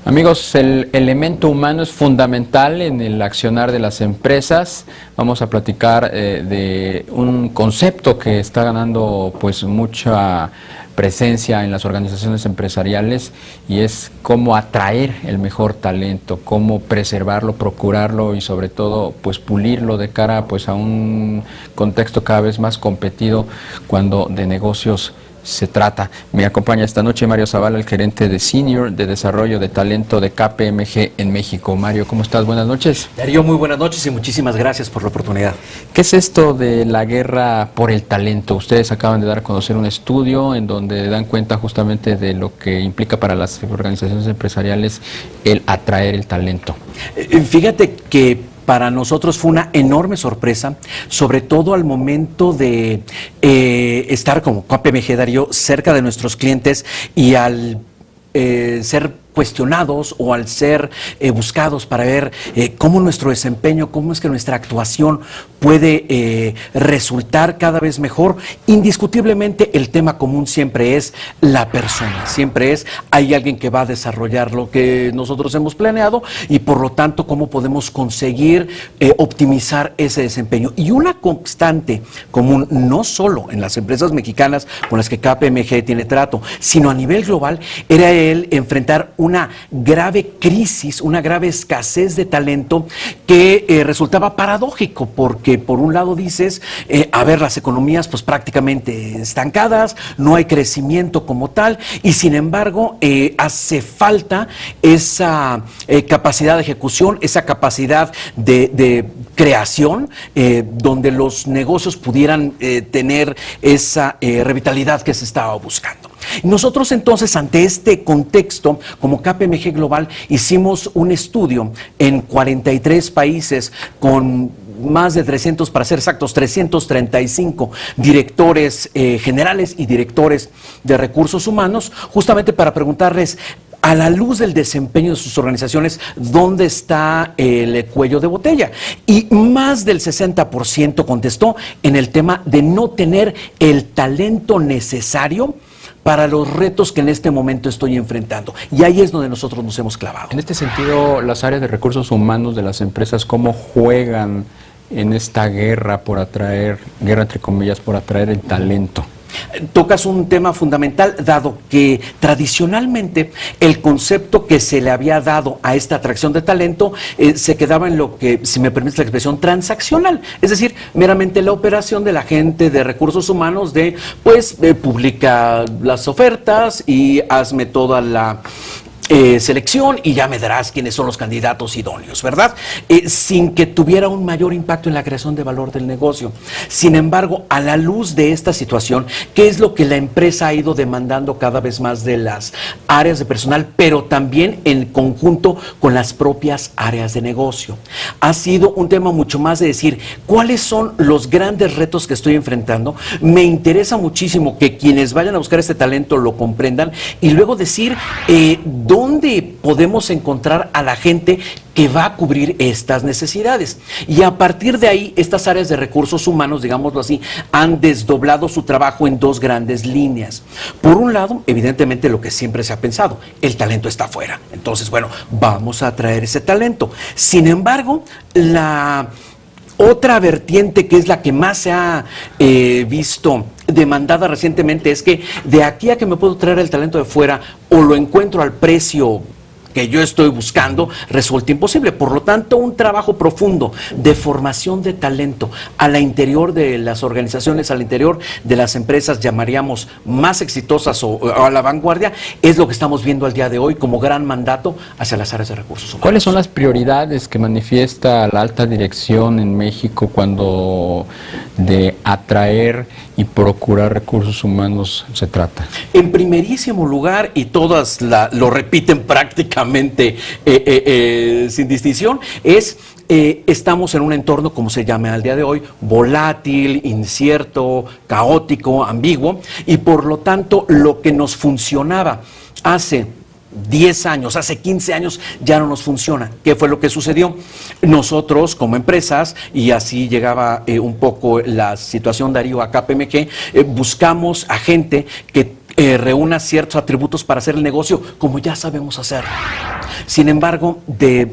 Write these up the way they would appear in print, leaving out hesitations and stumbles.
Amigos, el elemento humano es fundamental en el accionar de las empresas. Vamos a platicar de un concepto que está ganando pues mucha presencia en las organizaciones empresariales, y es cómo atraer el mejor talento, cómo preservarlo, procurarlo y sobre todo pues pulirlo de cara pues a un contexto cada vez más competido cuando de negocios se trata. Me acompaña esta noche Mario Zavala, el gerente de Senior de Desarrollo de Talento de KPMG en México. Mario, ¿cómo estás? Buenas noches. Darío, muy buenas noches y muchísimas gracias por la oportunidad. ¿Qué es esto de la guerra por el talento? Ustedes acaban de dar a conocer un estudio en donde dan cuenta justamente de lo que implica para las organizaciones empresariales el atraer el talento. Fíjate que para nosotros fue una enorme sorpresa, sobre todo al momento de estar como KPMG, Darío, cerca de nuestros clientes y al ser cuestionados o al ser buscados para ver cómo nuestro desempeño, cómo es que nuestra actuación puede resultar cada vez mejor. Indiscutiblemente el tema común siempre es la persona, siempre es hay alguien que va a desarrollar lo que nosotros hemos planeado y por lo tanto cómo podemos conseguir optimizar ese desempeño. Y una constante común, no solo en las empresas mexicanas con las que KPMG tiene trato, sino a nivel global, era el enfrentar una grave crisis, una grave escasez de talento que resultaba paradójico, porque por un lado dices, a ver, las economías pues prácticamente estancadas, no hay crecimiento como tal, y sin embargo hace falta esa capacidad de ejecución, esa capacidad de creación, donde los negocios pudieran tener esa revitalidad que se estaba buscando. Nosotros entonces, ante este contexto, como KPMG Global, hicimos un estudio en 43 países con más de 300, para ser exactos, 335 directores generales y directores de recursos humanos, justamente para preguntarles, a la luz del desempeño de sus organizaciones, ¿dónde está el cuello de botella? Y más del 60% contestó en el tema de no tener el talento necesario para los retos que en este momento estoy enfrentando. Y ahí es donde nosotros nos hemos clavado. En este sentido, las áreas de recursos humanos de las empresas, ¿cómo juegan en esta guerra por atraer, guerra entre comillas, por atraer el talento? Tocas un tema fundamental, dado que tradicionalmente el concepto que se le había dado a esta atracción de talento se quedaba en lo que, si me permites la expresión, transaccional, es decir, meramente la operación de la gente de recursos humanos de, pues, publica las ofertas y hazme toda la selección y ya me darás quiénes son los candidatos idóneos, ¿verdad? Sin que tuviera un mayor impacto en la creación de valor del negocio. Sin embargo, a la luz de esta situación, ¿qué es lo que la empresa ha ido demandando cada vez más de las áreas de personal, pero también en conjunto con las propias áreas de negocio? Ha sido un tema mucho más de decir, ¿cuáles son los grandes retos que estoy enfrentando? Me interesa muchísimo que quienes vayan a buscar este talento lo comprendan y luego decir, ¿dónde podemos encontrar a la gente que va a cubrir estas necesidades? Y a partir de ahí, estas áreas de recursos humanos, digámoslo así, han desdoblado su trabajo en dos grandes líneas. Por un lado, evidentemente lo que siempre se ha pensado, el talento está afuera. Entonces, bueno, vamos a atraer ese talento. Sin embargo, la otra vertiente, que es la que más se ha visto demandada recientemente, es que de aquí a que me puedo traer el talento de fuera o lo encuentro al precio que yo estoy buscando, resulta imposible. Por lo tanto, un trabajo profundo de formación de talento al interior de las organizaciones, al interior de las empresas, llamaríamos más exitosas o a la vanguardia, es lo que estamos viendo al día de hoy como gran mandato hacia las áreas de recursos humanos. ¿Cuáles son las prioridades que manifiesta la alta dirección en México cuando de atraer y procurar recursos humanos se trata? En primerísimo lugar, y todas lo repiten prácticamente sin distinción, es estamos en un entorno, como se llama al día de hoy, volátil, incierto, caótico, ambiguo, y por lo tanto lo que nos funcionaba hace 10 años, hace 15 años ya no nos funciona. ¿Qué fue lo que sucedió? Nosotros como empresas, y así llegaba un poco la situación, Darío, a KPMG, buscamos a gente que reúna ciertos atributos para hacer el negocio como ya sabemos hacer. Sin embargo, de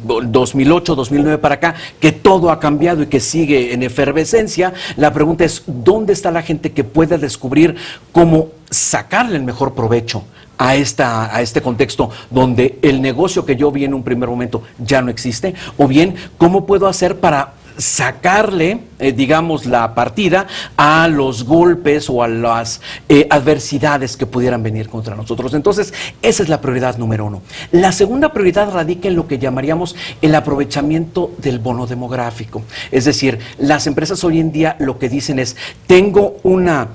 2008, 2009 para acá, que todo ha cambiado y que sigue en efervescencia, la pregunta es, ¿dónde está la gente que pueda descubrir cómo sacarle el mejor provecho a este contexto donde el negocio que yo vi en un primer momento ya no existe? O bien, ¿cómo puedo hacer para sacarle, digamos, la partida a los golpes o a las adversidades que pudieran venir contra nosotros? Entonces, esa es la prioridad número uno. La segunda prioridad radica en lo que llamaríamos el aprovechamiento del bono demográfico. Es decir, las empresas hoy en día lo que dicen es, tengo una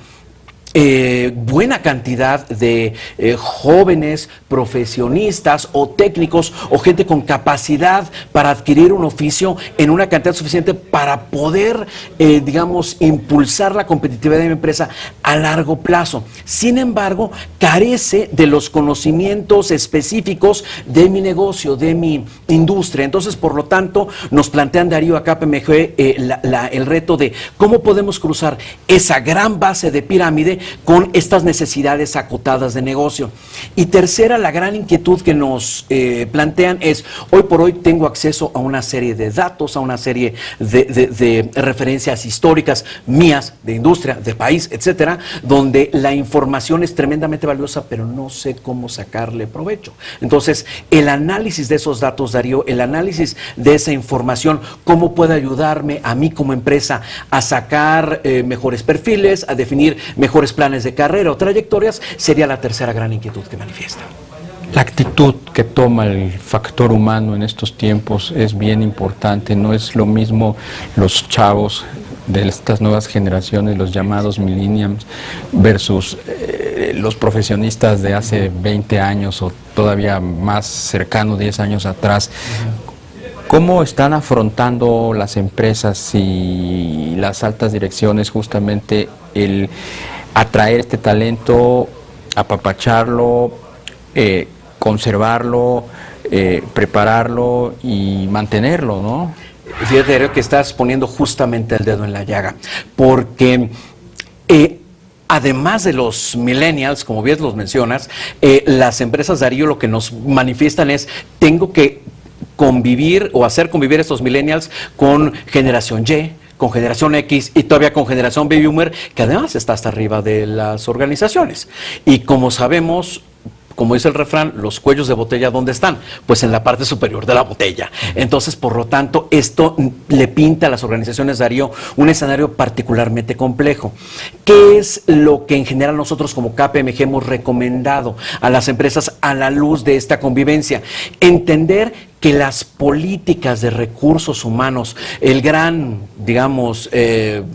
buena cantidad de jóvenes profesionistas o técnicos o gente con capacidad para adquirir un oficio en una cantidad suficiente para poder, digamos, impulsar la competitividad de mi empresa a largo plazo. Sin embargo, carece de los conocimientos específicos de mi negocio, de mi industria. Entonces, por lo tanto, nos plantean, Darío, a KPMG el reto de cómo podemos cruzar esa gran base de pirámide con estas necesidades acotadas de negocio. Y tercera, la gran inquietud que nos plantean es, hoy por hoy tengo acceso a una serie de datos, a una serie de referencias históricas mías, de industria, de país, etcétera, donde la información es tremendamente valiosa, pero no sé cómo sacarle provecho. Entonces, el análisis de esos datos, Darío, el análisis de esa información, cómo puede ayudarme a mí como empresa a sacar mejores perfiles, a definir mejores planes de carrera o trayectorias, sería la tercera gran inquietud que manifiesta. La actitud que toma el factor humano en estos tiempos es bien importante. No es lo mismo los chavos de estas nuevas generaciones, los llamados millennials, versus los profesionistas de hace 20 años o todavía más cercano, 10 años atrás. ¿Cómo están afrontando las empresas y las altas direcciones justamente el atraer este talento, apapacharlo, conservarlo, prepararlo y mantenerlo, ¿no? Fíjate, Darío, que estás poniendo justamente el dedo en la llaga, porque además de los millennials, como bien los mencionas, las empresas, Darío, lo que nos manifiestan es, tengo que convivir o hacer convivir a estos millennials con generación Y, con generación X y todavía con generación Baby Boomer, que además está hasta arriba de las organizaciones. Y como sabemos, como dice el refrán, los cuellos de botella, ¿dónde están? Pues en la parte superior de la botella. Entonces, por lo tanto, esto le pinta a las organizaciones, Darío, un escenario particularmente complejo. ¿Qué es lo que en general nosotros como KPMG hemos recomendado a las empresas a la luz de esta convivencia? Entender que las políticas de recursos humanos, el gran, digamos, el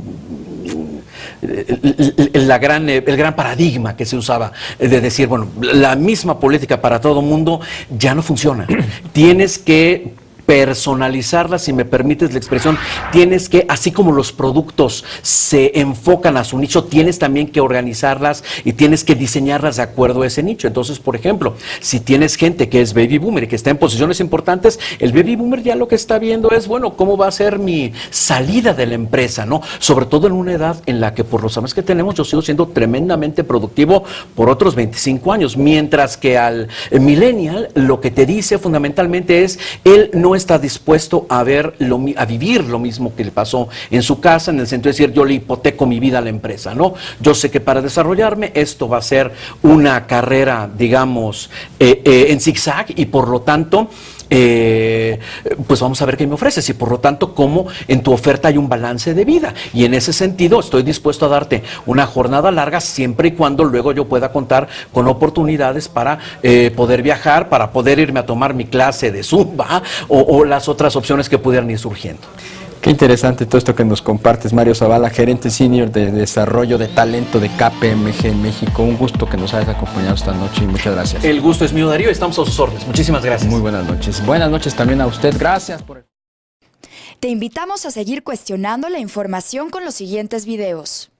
gran paradigma que se usaba de decir, bueno, la misma política para todo mundo ya no funciona. Tienes que personalizarla, si me permites la expresión, tienes que, así como los productos se enfocan a su nicho, tienes también que organizarlas y tienes que diseñarlas de acuerdo a ese nicho. Entonces, por ejemplo, si tienes gente que es baby boomer y que está en posiciones importantes, el baby boomer ya lo que está viendo es, bueno, ¿cómo va a ser mi salida de la empresa, no? Sobre todo en una edad en la que por los años que tenemos yo sigo siendo tremendamente productivo por otros 25 años, mientras que al millennial lo que te dice fundamentalmente es, él no está dispuesto a vivir lo mismo que le pasó en su casa, en el sentido de decir, yo le hipoteco mi vida a la empresa, ¿no? Yo sé que para desarrollarme esto va a ser una carrera, digamos, en zigzag y por lo tanto, pues vamos a ver qué me ofreces y por lo tanto cómo en tu oferta hay un balance de vida y en ese sentido estoy dispuesto a darte una jornada larga siempre y cuando luego yo pueda contar con oportunidades para poder viajar, para poder irme a tomar mi clase de Zumba o las otras opciones que pudieran ir surgiendo. Qué interesante todo esto que nos compartes, Mario Zavala, gerente senior de desarrollo de talento de KPMG en México. Un gusto que nos hayas acompañado esta noche y muchas gracias. El gusto es mío, Darío, estamos a sus órdenes. Muchísimas gracias. Muy buenas noches. Buenas noches también a usted. Gracias por... Te invitamos a seguir cuestionando la información con los siguientes videos.